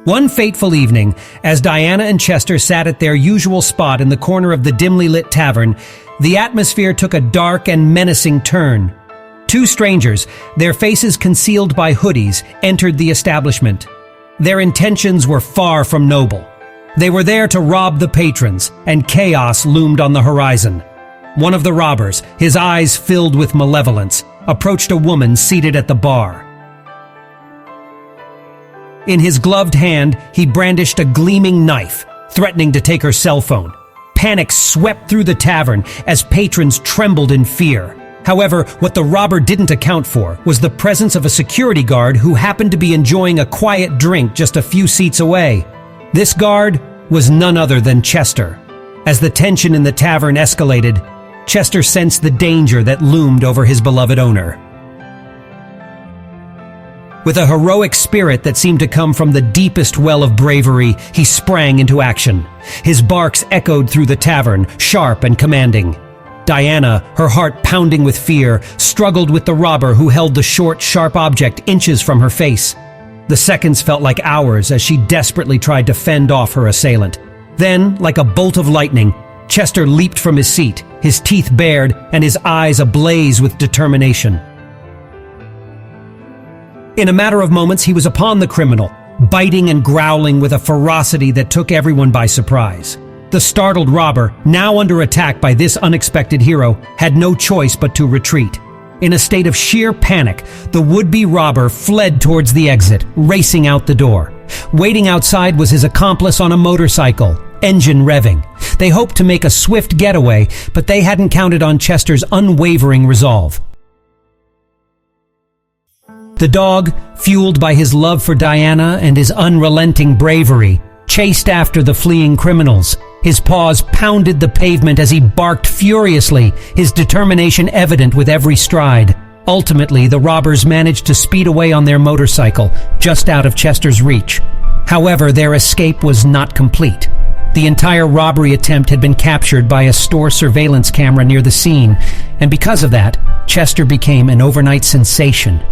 One fateful evening, as Diana and Chester sat at their usual spot in the corner of the dimly lit tavern, the atmosphere took a dark and menacing turn. Two strangers, their faces concealed by hoodies, entered the establishment. Their intentions were far from noble. They were there to rob the patrons, and chaos loomed on the horizon. One of the robbers, his eyes filled with malevolence, approached a woman seated at the bar. In his gloved hand, he brandished a gleaming knife, threatening to take her cell phone. Panic swept through the tavern as patrons trembled in fear. However, what the robber didn't account for was the presence of a security guard who happened to be enjoying a quiet drink just a few seats away. This guard was none other than Chester. As the tension in the tavern escalated, Chester sensed the danger that loomed over his beloved owner. With a heroic spirit that seemed to come from the deepest well of bravery, he sprang into action. His barks echoed through the tavern, sharp and commanding. Diana, her heart pounding with fear, struggled with the robber who held the short, sharp object inches from her face. The seconds felt like hours as she desperately tried to fend off her assailant. Then, like a bolt of lightning, Chester leaped from his seat, his teeth bared and his eyes ablaze with determination. In a matter of moments, he was upon the criminal, biting and growling with a ferocity that took everyone by surprise. The startled robber, now under attack by this unexpected hero, had no choice but to retreat. In a state of sheer panic, the would-be robber fled towards the exit, racing out the door. Waiting outside was his accomplice on a motorcycle, engine revving. They hoped to make a swift getaway, but they hadn't counted on Chester's unwavering resolve. The dog, fueled by his love for Diana and his unrelenting bravery, chased after the fleeing criminals. His paws pounded the pavement as he barked furiously, his determination evident with every stride. Ultimately, the robbers managed to speed away on their motorcycle, just out of Chester's reach. However, their escape was not complete. The entire robbery attempt had been captured by a store surveillance camera near the scene, and because of that, Chester became an overnight sensation.